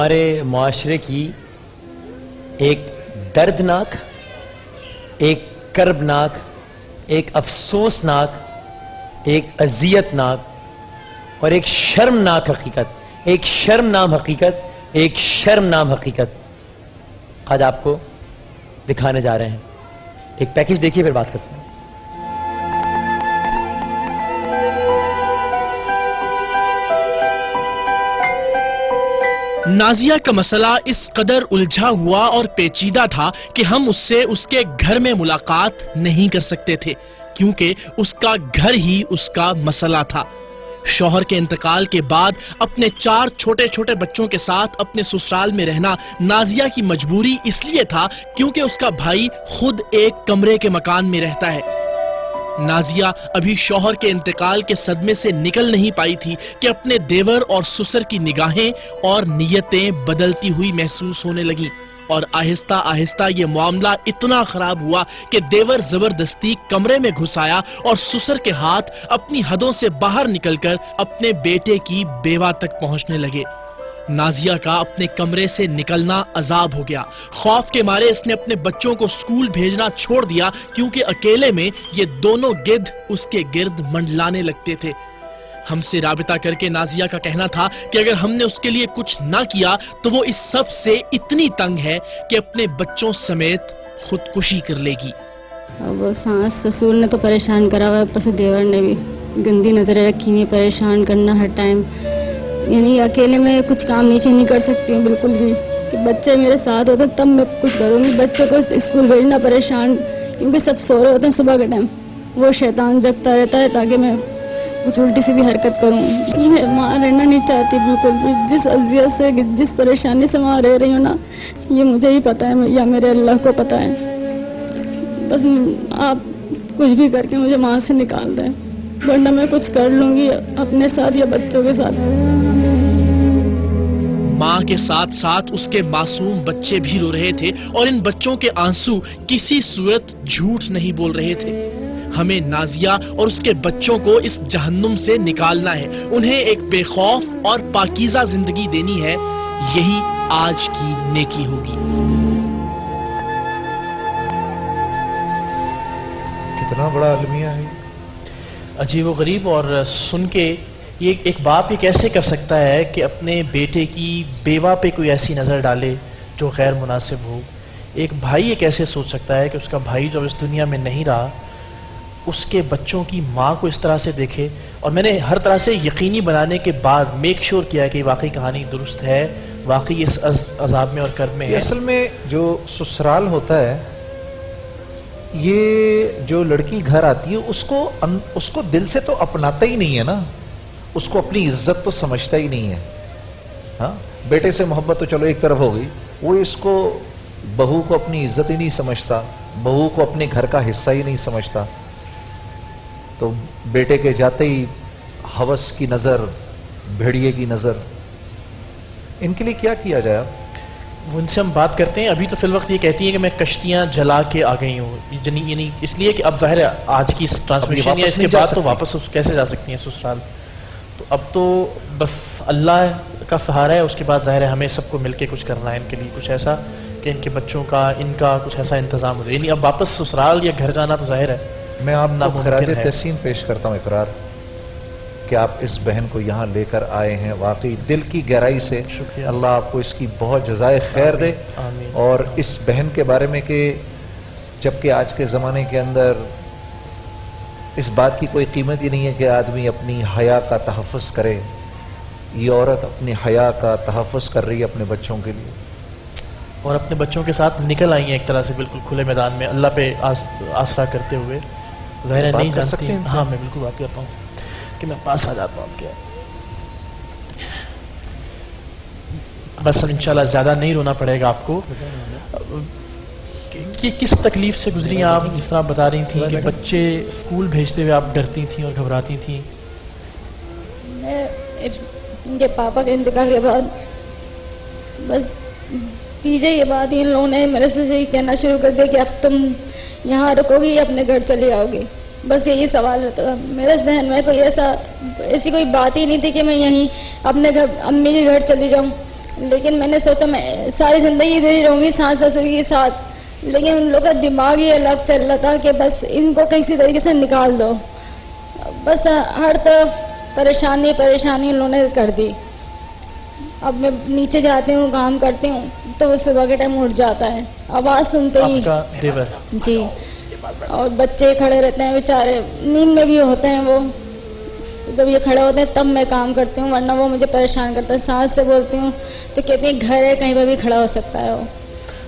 ہمارے معاشرے کی ایک دردناک، ایک کربناک، ایک افسوسناک، ایک اذیتناک اور ایک شرمناک حقیقت، ایک شرمناک حقیقت آج آپ کو دکھانے جا رہے ہیں. ایک پیکج دیکھیے پھر بات کرتے ہیں. نازیہ کا مسئلہ اس قدر الجھا ہوا اور پیچیدہ تھا کہ ہم اس سے اس کے گھر میں ملاقات نہیں کر سکتے تھے، کیونکہ اس کا گھر ہی اس کا مسئلہ تھا. شوہر کے انتقال کے بعد اپنے 4 چھوٹے چھوٹے بچوں کے ساتھ اپنے سسرال میں رہنا نازیہ کی مجبوری اس لیے تھا کیونکہ اس کا بھائی خود ایک کمرے کے مکان میں رہتا ہے. نازیہ ابھی شوہر کے انتقال کے صدمے سے نکل نہیں پائی تھی کہ اپنے دیور اور سسر کی نگاہیں اور نیتیں بدلتی ہوئی محسوس ہونے لگیں، اور آہستہ آہستہ یہ معاملہ اتنا خراب ہوا کہ دیور زبردستی کمرے میں گھس آیا اور سسر کے ہاتھ اپنی حدوں سے باہر نکل کر اپنے بیٹے کی بیوہ تک پہنچنے لگے. نازیہ کا اپنے کمرے سے نکلنا عذاب ہو گیا. خوف کے مارے اس نے اپنے بچوں کو اسکول بھیجنا چھوڑ دیا، کیونکہ اکیلے میں یہ دونوں گدھ اس کے گرد منڈلانے لگتے تھے. ہم سے رابطہ کر کے نازیہ کا کہنا تھا کہ اگر ہم نے اس کے لیے کچھ نہ کیا تو وہ اس سب سے اتنی تنگ ہے کہ اپنے بچوں سمیت خودکشی کر لے گی. وہ ساس سسور نے تو پریشان کرا ہوا ہے، اوپر سے دیور نے بھی گندی نظریں رکھی ہوئی، پریشان کرنا ہر ٹائم. یعنی اکیلے میں کچھ کام نیچے نہیں کر سکتی ہوں بالکل بھی، کہ بچے میرے ساتھ ہوتے تب میں کچھ کروں گی. بچوں کو اسکول بھیجنا پریشان، کیونکہ سب سو رہے ہوتے ہیں صبح کے ٹائم، وہ شیطان جگتا رہتا ہے تاکہ میں کچھ الٹی سی بھی حرکت کروں. میں ماں رہنا نہیں چاہتی بالکل بھی. جس اذیت سے، جس پریشانی سے وہاں رہ رہی ہوں نا، یہ مجھے ہی پتہ ہے یا میرے اللہ کو پتہ ہے. بس آپ کچھ بھی کر کے مجھے وہاں سے نکال دیں، ورنہ میں کچھ کر لوں گی اپنے ساتھ یا بچوں کے ساتھ. ماں کے ساتھ ساتھ اس کے معصوم بچے بھی رو رہے تھے، اور ان بچوں کے آنسو کسی صورت جھوٹ نہیں بول رہے تھے. ہمیں نازیہ اور اس کے بچوں کو اس جہنم سے نکالنا ہے، انہیں ایک بے خوف اور پاکیزہ زندگی دینی ہے. یہی آج کی نیکی ہوگی. کتنا بڑا المیہ ہے، عجیب و غریب. اور سن کے یہ ایک باپ یہ کیسے کر سکتا ہے کہ اپنے بیٹے کی بیوہ پہ کوئی ایسی نظر ڈالے جو غیر مناسب ہو. ایک بھائی یہ کیسے سوچ سکتا ہے کہ اس کا بھائی جو اس دنیا میں نہیں رہا، اس کے بچوں کی ماں کو اس طرح سے دیکھے. اور میں نے ہر طرح سے یقینی بنانے کے بعد میک شور کیا کہ واقعی کہانی درست ہے، واقعی اس عذاب میں اور کرب میں ہے. اصل میں جو سسرال ہوتا ہے، یہ جو لڑکی گھر آتی ہے اس کو دل سے تو اپناتا ہی نہیں ہے نا، اس کو اپنی عزت تو سمجھتا ہی نہیں ہے. ہاں، بیٹے سے محبت تو چلو ایک طرف ہو گئی، وہ اس کو بہو کو اپنی عزت ہی نہیں سمجھتا، بہو کو اپنے گھر کا حصہ ہی نہیں سمجھتا. تو بیٹے کے جاتے ہی ہوس کی نظر، بھیڑیے کی نظر. ان کے لیے کیا کیا جائے؟ وہ ان سے ہم بات کرتے ہیں. ابھی تو فی الوقت یہ کہتی ہیں کہ میں کشتیاں جلا کے آ گئی ہوں، یعنی اس لیے کہ اب ظاہر ہے آج کی ٹرانسمیشن یا اس کے بعد تو واپس کیسے جا سکتی ہیں سسرال. تو اب تو بس اللہ کا سہارا ہے. اس کے بعد ظاہر ہے ہمیں سب کو مل کے کچھ کرنا ہے ان کے لیے، کچھ ایسا کہ ان کے بچوں کا، ان کا کچھ ایسا انتظام ہو جائے. یعنی اب واپس سسرال یا گھر جانا تو ظاہر ہے. میں آپ کو خراج تحسین پیش کرتا ہوں اقرار کہ آپ اس بہن کو یہاں لے کر آئے ہیں. واقعی دل کی گہرائی سے اللہ آپ کو اس کی بہت جزائے خیر دے. اور اس بہن کے بارے میں کہ جبکہ آج کے زمانے کے اندر اس بات کی کوئی قیمت ہی نہیں ہے کہ آدمی اپنی حیا کا تحفظ کرے، یہ عورت اپنی حیا کا تحفظ کر رہی ہے اپنے بچوں کے لیے، اور اپنے بچوں کے ساتھ نکل آئی ہیں ایک طرح سے بالکل کھلے میدان میں اللہ پہ آسرا کرتے ہوئے. ظاہر نہیں جانتی. ہاں میں بالکل بات کرتا ہوں کہ میں پاس آ جاتا ہوں. کیا بس انشاءاللہ زیادہ نہیں رونا پڑے گا آپ کو. کہ کس تکلیف سے گزری ہیں آپ؟ جس طرح بتا رہی تھیں کہ بچے اسکول بھیجتے ہوئے آپ ڈرتی تھیں اور گھبراتی تھیں. میں ان کے پاپا کے انتقال کے بعد بس پیچھے یہ بات ان لوگوں نے میرے سے یہی کہنا شروع کر دیا کہ اب تم یہاں رکو گی یا اپنے گھر چلی آؤ گی. بس یہی سوال رہتا تھا میرے ذہن میں. کوئی ایسی کوئی بات ہی نہیں تھی کہ میں یہیں اپنے گھر امی کے گھر چلی جاؤں. لیکن میں نے سوچا میں ساری زندگی ادھر ہی رہوں گی ساس سسر کے ساتھ، لیکن ان لوگ کا دماغ ہی الگ چل رہا تھا کہ بس ان کو کسی طریقے سے نکال دو، بس ہر طرف پریشانی پریشانی انہوں نے کر دی۔ اب میں نیچے جاتی ہوں کام کرتی ہوں تو وہ صبح کے ٹائم اٹھ جاتا ہے آواز سنتے ہی، آپ کا دیور؟ جی، اور بچے کھڑے رہتے ہیں بیچارے، نیند میں بھی ہوتے ہیں وہ، جب یہ کھڑے ہوتے ہیں تب میں کام کرتی ہوں، ورنہ وہ مجھے پریشان کرتا ہے۔ سانس سے بولتی ہوں تو کہتی ہیں گھر ہے کہیں پہ بھی کھڑا ہو سکتا ہے وہ۔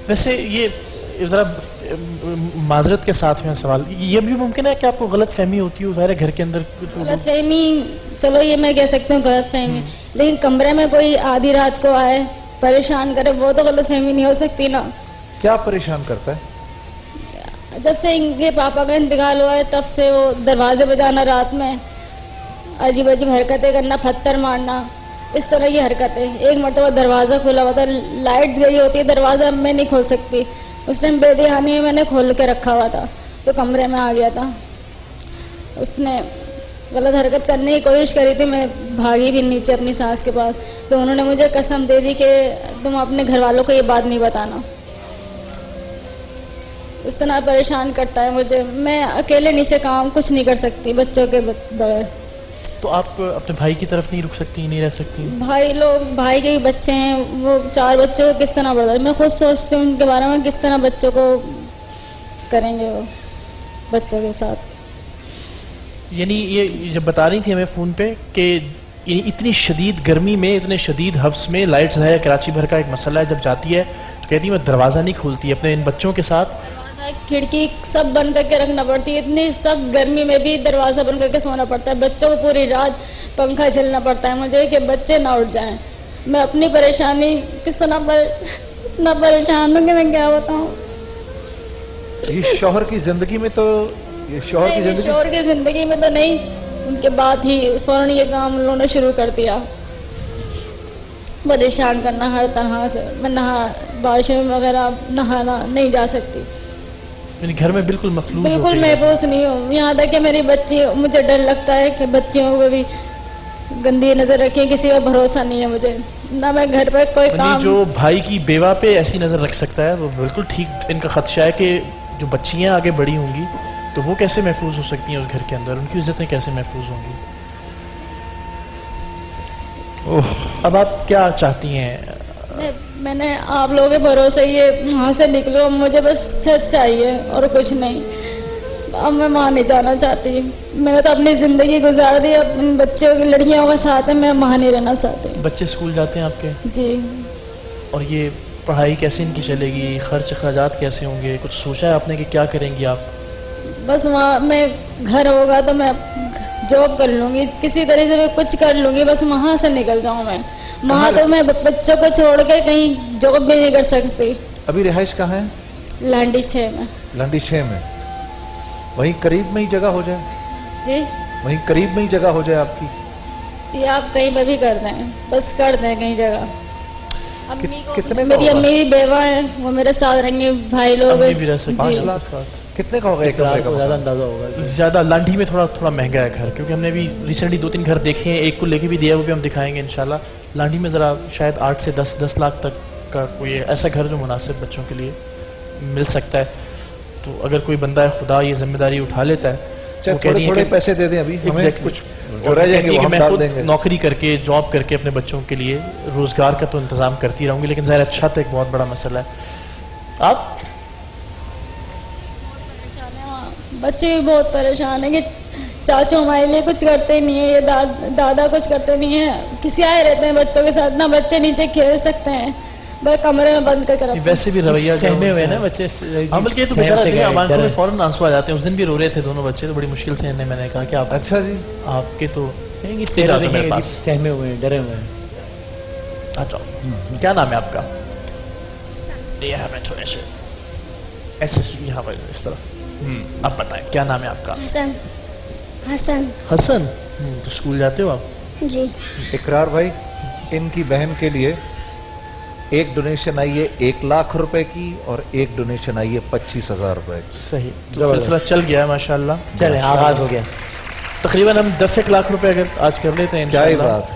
ویسے یہ ذرا معذرت کے ساتھ میں سوال، یہ بھی ممکن ہے کہ آپ کو غلط فہمی ہوتی ہو؟ ظاہر ہے گھر کے اندر غلط فہمی، چلو یہ میں کہہ سکتی ہوں غلط فہمی، لیکن کمرے میں کوئی آدھی رات کو آئے پریشان کرے وہ تو غلط فہمی نہیں ہو سکتی نا۔ کیا پریشان کرتا ہے؟ جب سے ان کے پاپا کا انتقال ہوا ہے تب سے وہ دروازے بجانا رات میں، عجیب عجیب حرکتیں کرنا، پتھر مارنا، اس طرح کی حرکتیں۔ ایک مرتبہ دروازہ کھلا ہوا تھا، لائٹ گئی ہوتی ہے دروازہ میں نہیں کھول سکتی، اس ٹائم بے دھیانی میں میں نے کھول کے رکھا ہوا تھا تو کمرے میں آ گیا تھا۔ اس نے غلط حرکت کرنے کی کوشش کری تھی، میں بھاگی بھی نیچے اپنی ساس کے پاس تو انہوں نے مجھے قسم دے دی کہ تم اپنے گھر والوں کو یہ بات نہیں بتانا۔ اس طرح پریشان کرتا ہے مجھے، میں اکیلے نیچے کام کچھ نہیں کر سکتی بچوں کے بغیر۔ تو آپ اپنے بھائی کی طرف نہیں رک سکتی، نہیں رہ سکتی؟ بھائی کے بھی بچے ہیں، وہ 4 بچوں کو کس طرح بڑھا، میں خود سوچتی ہوں ان کے بارے میں کس طرح بچوں کو کریں گے وہ بچوں کے ساتھ۔ یعنی یہ جب بتا رہی تھی ہمیں فون پہ کہ اتنی شدید گرمی میں، اتنے شدید حبس میں، لائٹس ہے کراچی بھر کا ایک مسئلہ ہے، جب جاتی ہے تو کہتی ہے میں دروازہ نہیں کھولتی اپنے ان بچوں کے ساتھ، کھڑکی سب بند کر کے رکھنا پڑتی ہے، اتنی سب گرمی میں بھی دروازہ بند کر کے سونا پڑتا ہے، بچوں کو پوری رات پنکھا جھلنا پڑتا ہے مجھے کہ بچے نہ اٹھ جائیں۔ میں اپنی پریشانی کس طرح اتنا پریشان ہوں کہ میں کیا بتاؤں۔ یہ شوہر کی زندگی میں تو شوہر کی زندگی میں تو نہیں، ان کے بعد ہی فوراً یہ کام انہوں نے شروع کر دیا، پریشان کرنا ہر طرح سے۔ میں بارش میں وغیرہ نہانا نہیں جا سکتی، یعنی گھر میں بالکل مفلوج بالکل محفوظ نہیں ہوں۔ یہاں تک کہ میری بچی، مجھے ڈر لگتا ہے کہ بچیوں کو بھی گندی نظر رکھیں، کسی کا بھروسہ نہیں ہے مجھے، نہ میں گھر پہ کوئی کام۔ جو بھائی کی بیوہ پہ ایسی نظر رکھ سکتا ہے وہ بالکل ٹھیک، ان کا خدشہ ہے کہ جو بچیاں آگے بڑی ہوں گی تو وہ کیسے محفوظ ہو سکتی ہیں اس گھر کے اندر، ان کی عزتیں کیسے محفوظ ہوں گی۔ اب آپ کیا چاہتی ہیں؟ میں نے آپ لوگوں کے بھروسے یہ وہاں سے نکلوں، مجھے بس چھت چاہیے اور کچھ نہیں۔ اب میں وہاں نہیں جانا چاہتی، میں نے تو اپنی زندگی گزار دی، اپنے بچوں کی لڑکیوں کا ساتھ ہے، میں وہاں نہیں رہنا چاہتی۔ بچے اسکول جاتے ہیں آپ کے؟ جی۔ اور یہ پڑھائی کیسے ان کی چلے گی، خرچ اخراجات کیسے ہوں گے، کچھ سوچا ہے آپ نے کہ کیا کریں گی آپ؟ بس وہاں میں گھر ہوگا تو میں جاب کر لوں گی، کسی طرح سے میں کچھ کر لوں گی، بس وہاں سے نکل جاؤں میں۔ وہاں تو میں بچوں کو چھوڑ کے کہیں جاب بھی نہیں کر سکتی۔ ابھی رہائش کہاں ہے؟ لانڈی 6 میں۔ لانڈی 6 میں، وہیں قریب میں ہی جگہ ہو جائے؟ جی وہیں قریب میں ہی جگہ ہو جائے آپ کی؟ جی، آپ کہیں پہ بھی کر دیں، بس کر دیں کہیں جگہ۔ کتنے میری امی بھی بیوہ ہیں، وہ میرے ساتھ رہیں گے، بھائی لوگ۔ 5 لاکھ کتنے کا ہوگا ایک کمرے کا؟ زیادہ اندازہ ہوگا، زیادہ لانڈھی میں تھوڑا مہنگا ہے گھر، کیونکہ ہم نے بھی ریسنٹلی 2-3 گھر دیکھے ہیں، ایک کو لے کے بھی دیا، وہ بھی ہم دکھائیں گے انشاءاللہ۔ لانڈھی میں ذرا شاید 8 سے 10 لاکھ تک کا کوئی ایسا گھر جو مناسب بچوں کے لیے مل سکتا ہے۔ تو اگر کوئی بندہ خدا یہ ذمہ داری اٹھا لیتا ہے، تھوڑے پیسے دے دیں، ابھی ہمیں کچھ جو رہ جائیں گے وہ ہم میں ڈال خود دیں گے۔ نوکری کر کے، جاب کر کے اپنے بچوں کے لیے روزگار کا تو انتظام کرتی رہوں گی، لیکن ظاہر چھت ایک بہت بڑا مسئلہ ہے۔ آپ بچے بھی بہت پریشان ہیں کہ چاچو ہمارے لیے کچھ کرتے نہیں ہیں، یہ دادا کچھ کرتے نہیں ہیں، کسی آئے رہتے ہیں بچوں کے ساتھ، نہ بچے نیچے کھیل سکتے ہیں، بس کمرے میں بند کر کے رکھتے ہیں۔ ویسے بھی رویہ سہمے ہوئے نا بچے، بلکہ یہ تو بیچارہ آنکھوں میں فوراً آنسو آ جاتے ہیں۔ اس دن بھی رو رہے تھے دونوں بچے، تو بڑی مشکل سے میں نے کہا کہ آپ اچھا جی، آپ کے تو میرے پاس سہمے ہوئے ہیں، ڈرے ہوئے ہیں۔ اچھا، کیا نام ہے آپ کا؟ یہ ہے میں تھوڑے سے ایسے یہاں پر اس طرف۔ اب بتائیں کیا نام ہے آپ کا؟ حسن۔ حسن حسن۔ تو اسکول جاتے ہو آپ؟ جی۔ اقرار بھائی، ان کی بہن کے لیے ایک ڈونیشن آئی ہے 1 لاکھ روپے کی اور ایک ڈونیشن آئی ہے 25,000 روپے کی۔ صحیح، تو سلسلہ چل گیا ہے ماشاءاللہ، چلے آغاز ہو گیا۔ تقریباً ہم 10 لاکھ روپے اگر آج کر لیتے ہیں کیا ہی انشاءاللہ، بات ہے۔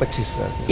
25,000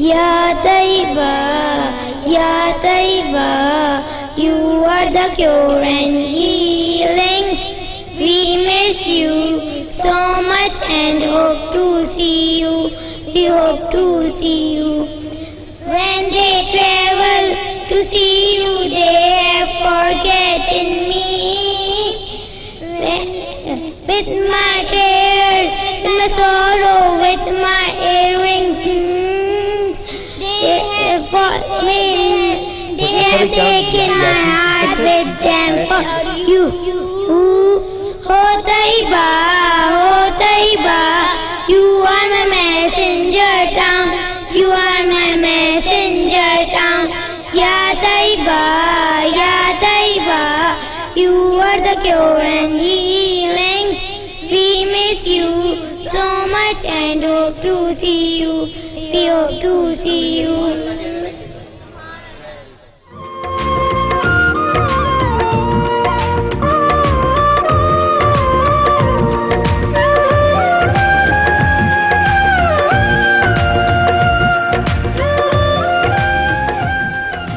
Ya Taiba, Ya Taiba, you are the cure and healings. We miss you so much and hope to see you. We hope to see you. When they travel to see you, they have forgotten me. With my tears, with my sorrow, with my earrings, they have taken my heart with them for you. Ho Taiba, you are my messenger town. You are my messenger town. Ya Taiba, you are the cure and healings. We miss you so much and hope to see you. We hope to see you.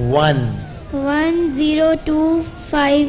1025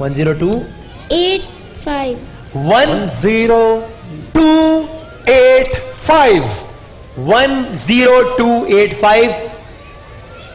102 85 10285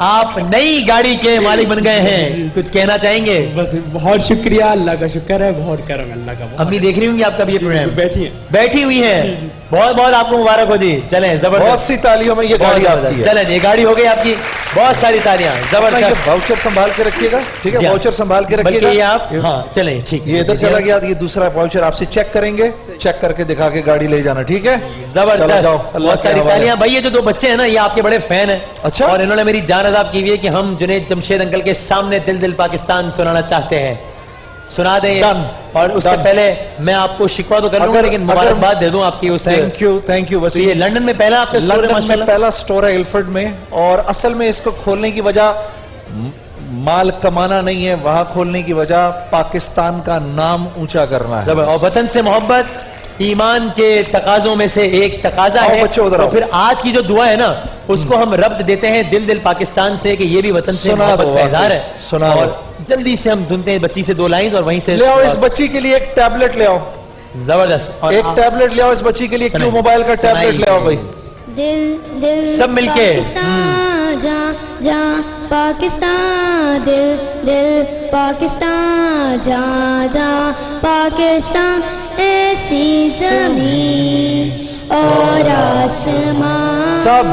آپ نئی گاڑی کے مالک بن گئے ہیں, کچھ کہنا چاہیں گے؟ بس بہت شکریہ, اللہ کا شکر ہے, بہت کرم اللہ کا. امی دیکھ رہی ہوں گی آپ کا بھی یہ پروگرام, بیٹھی ہیں, بیٹھی ہوئی ہیں, بہت بہت آپ کو مبارک ہو جی. چلیں بہت زبردست, سی تالیوں میں یہ گاڑی آتی ہے. چلیں یہ گاڑی ہو گئی آپ کی, بہت ساری تالیاں, زبردست. واؤچر سنبھال کے رکھیے گا, ٹھیک ہے, واؤچر سنبھال کے رکھیے بلکہ گا. یہ آپ, ہاں چلیں ٹھیک, یہ ادھر چلا گیا, یہ دوسرا واؤچر آپ سے چیک کریں گے, چیک کر کے دکھا کے گاڑی لے جانا, ٹھیک ہے. زبردست, اللہ بہت ساری تالیاں. بھائی یہ جو دو بچے ہیں نا, یہ آپ کے بڑے فین ہیں. اچھا. اور انہوں نے میری جان عذاب کی ہوئی ہے کہ ہم جنید جمشید انکل کے سامنے دل دل پاکستان سنانا چاہتے ہیں. سنا دیں. اور اس سے پہلے میں آپ کو شکوا تو کر لوں گا, لیکن مبارکباد دے دوں آپ کی. اس تھینک یو وسیم. یہ لندن میں پہلا آپ کا اسٹور ہے لندن میں ماشاءاللہ, پہلا سٹور ہے ایلفرڈ میں, اور اصل میں اس کو کھولنے کی وجہ مال کمانا نہیں ہے, وہاں کھولنے کی وجہ پاکستان کا نام اونچا کرنا ہے. اور وطن سے محبت ایمان کے تقاضوں میں سے ایک تقاضا ہے. تو پھر آج کی جو دعا ہے نا, اس کو ہم ربط دیتے ہیں دل دل پاکستان سے, کہ یہ بھی وطن سے محبت کا اظہار ہے. اور جلدی سے ہم دھنتے ہیں بچی سے 2 لائنز, اور وہیں سے لے آؤ اس بچی کے لیے ایک ٹیبلٹ لے آؤ. زبردست, ایک ٹیبلٹ لے آؤ اس بچی کے لیے, کیوں موبائل کا ٹیبلٹ لے آؤ بھائی. دل دل سب مل کے. پاکستان جاں جاں پاکستان, دل دل پاکستان جاں جاں پاکستان. ایسی زمین اور آسمان سب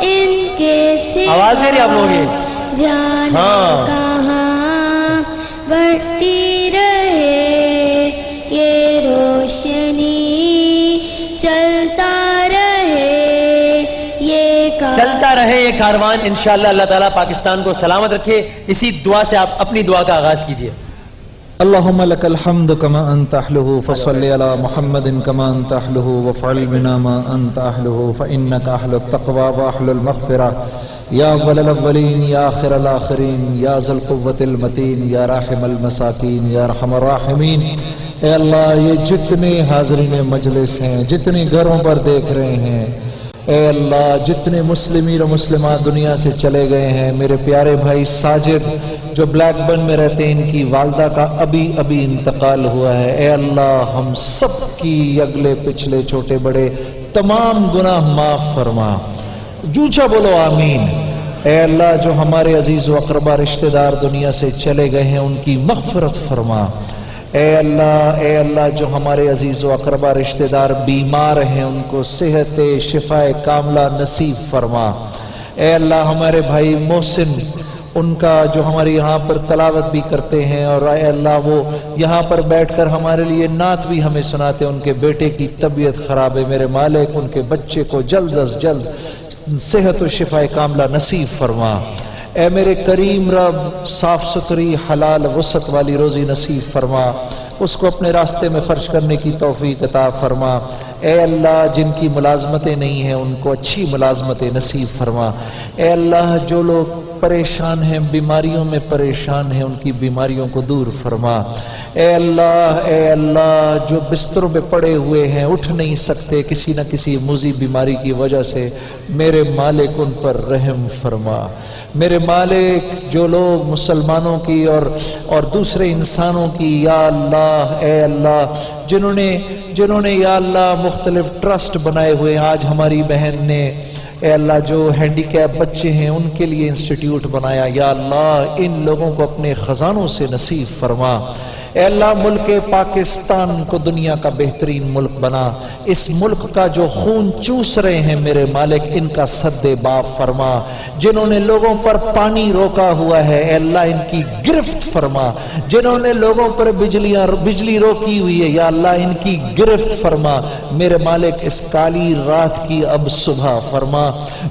ان کے سوا آواز دے رہی آپ لوگوں کی, جانا کہاں بڑھتی رہے یہ روشنی, چلتا رہے یہ کاروان. انشاءاللہ اللہ تعالیٰ پاکستان کو سلامت رکھے. اسی دعا سے آپ اپنی دعا کا آغاز کیجئے. اللهم لك الحمد كما أنت أهله فصل على محمد كما أنت أهله وفعل بنا ما أنت أهله فإنك أهل التقوى وأهل المغفرة يا أول الأولين يا آخر الآخرين يا ذا القوة المتين يا راحم المساكين يا أرحم الراحمين. اے اللہ, یہ جتنے حاضرین مجلس ہیں, جتنے گھروں پر دیکھ رہے ہیں, اے اللہ جتنے مسلمین و مسلمات دنیا سے چلے گئے ہیں, میرے پیارے بھائی ساجد جو بلیک برن میں رہتے ہیں, ان کی والدہ کا ابھی انتقال ہوا ہے. اے اللہ ہم سب کی اگلے پچھلے چھوٹے بڑے تمام گناہ معاف فرما. جوچا بولو آمین. اے اللہ جو ہمارے عزیز و اقربا رشتہ دار دنیا سے چلے گئے ہیں, ان کی مغفرت فرما. اے اللہ جو ہمارے عزیز و اقربا رشتہ دار بیمار ہیں, ان کو صحت شفا کاملہ نصیب فرما. اے اللہ ہمارے بھائی محسن, ان کا جو ہمارے یہاں پر تلاوت بھی کرتے ہیں, اور اے اللہ وہ یہاں پر بیٹھ کر ہمارے لیے نعت بھی ہمیں سناتے ہیں, ان کے بیٹے کی طبیعت خراب ہے, میرے مالک ان کے بچے کو جلد از جلد صحت و شفا کاملہ نصیب فرما. اے میرے کریم رب, صاف ستھری حلال وسعت والی روزی نصیب فرما, اس کو اپنے راستے میں خرچ کرنے کی توفیق عطا فرما. اے اللہ جن کی ملازمتیں نہیں ہیں, ان کو اچھی ملازمتیں نصیب فرما. اے اللہ جو لوگ پریشان ہیں, بیماریوں میں پریشان ہیں, ان کی بیماریوں کو دور فرما. اے اللہ جو بستروں پہ پڑے ہوئے ہیں, اٹھ نہیں سکتے کسی نہ کسی موذی بیماری کی وجہ سے, میرے مالک ان پر رحم فرما. میرے مالک جو لوگ مسلمانوں کی اور دوسرے انسانوں کی, یا اللہ اے اللہ جنہوں نے یا اللہ مختلف ٹرسٹ بنائے ہوئے ہیں, آج ہماری بہن نے اے اللہ جو ہینڈی کیپ بچے ہیں ان کے لیے انسٹیٹیوٹ بنایا, یا اللہ ان لوگوں کو اپنے خزانوں سے نصیب فرما. اے اللہ ملک پاکستان کو دنیا کا بہترین ملک بنا. اس ملک کا جو خون چوس رہے ہیں میرے مالک, ان کا سد باب فرما. جنہوں نے لوگوں پر پانی روکا ہوا ہے, اے اللہ ان کی گرفت فرما. جنہوں نے لوگوں پر بجلی روکی ہوئی ہے, یا اللہ ان کی گرفت فرما. میرے مالک اس کالی رات کی اب صبح فرما.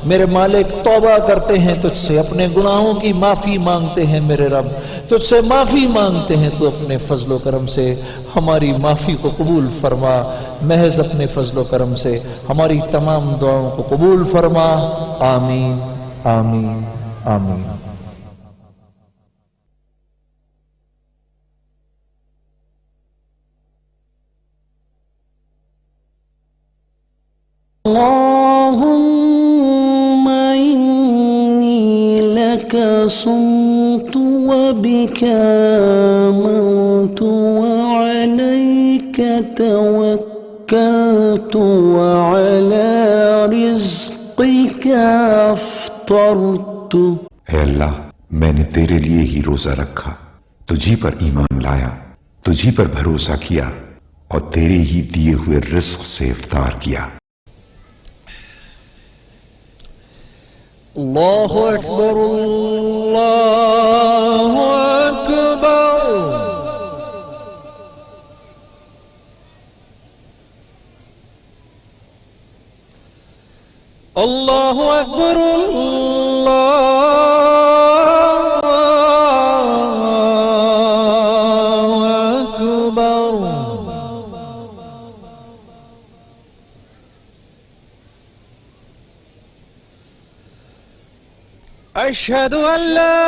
میرے مالک توبہ کرتے ہیں تجھ سے, اپنے گناہوں کی معافی مانگتے ہیں میرے رب, تجھ سے معافی مانگتے ہیں, تو اپنے فضل و کرم سے ہماری معافی کو قبول فرما. محض اپنے فضل و کرم سے ہماری تمام دعاؤں کو قبول فرما. آمین آمین آمین. اللهم إني لك صمت وبك آمنت وعليك توكلت وعلى رزقك أفطرت. اے اللہ میں نے تیرے لیے ہی روزہ رکھا، تجھی پر ایمان لایا، تجھی پر بھروسہ کیا اور تیرے ہی دیے ہوئے رزق سے افطار کیا۔ اللہ اکبر اللہ اکبر اللہ اکبر أشهد أن لا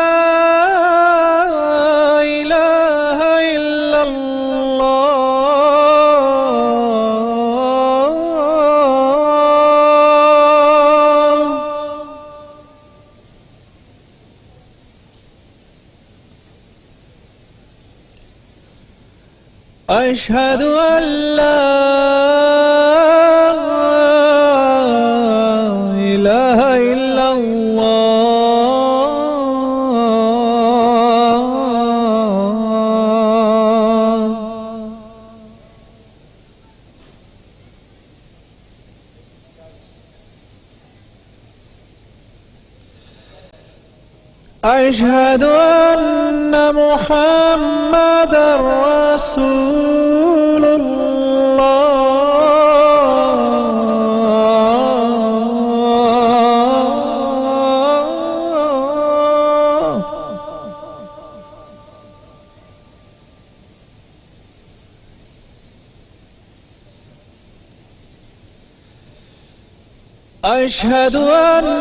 إله إلا الله أشهد أن لا إله إلا الله أشهد أن محمدًا رسول الله أشهد أن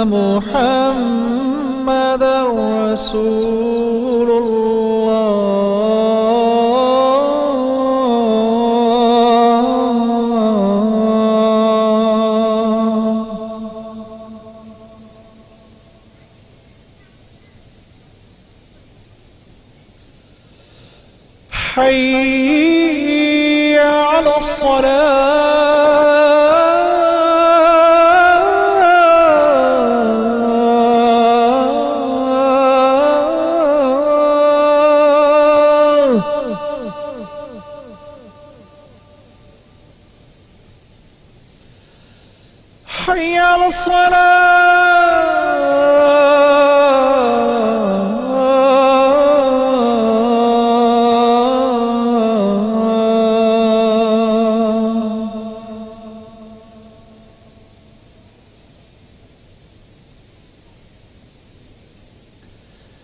محمدًا رسول الله حي على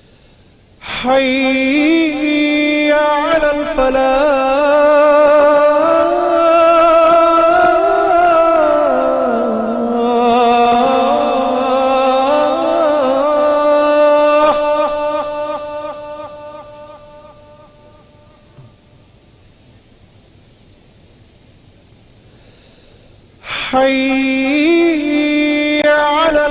حي على حي على حي على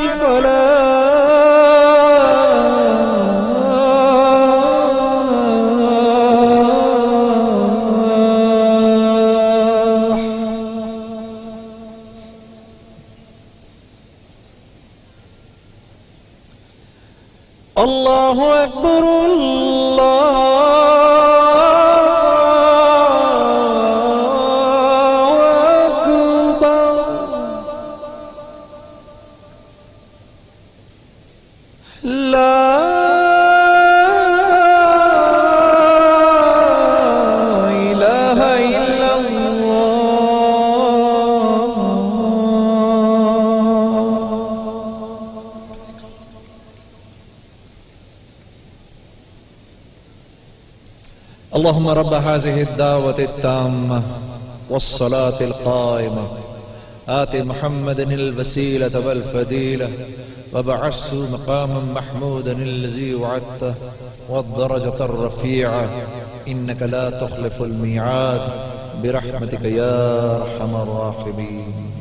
الله أكبر الله أكبر لا إله إلا الله اللهم رب هذه الدعوة التامة والصلاة القائمة آت محمد الوسيلة والفضيلة وبعثه مقاما محمودا الذي وعدته والدرجة الرفيعة إنك لا تخلف الميعاد برحمتك يا أرحم الراحمين.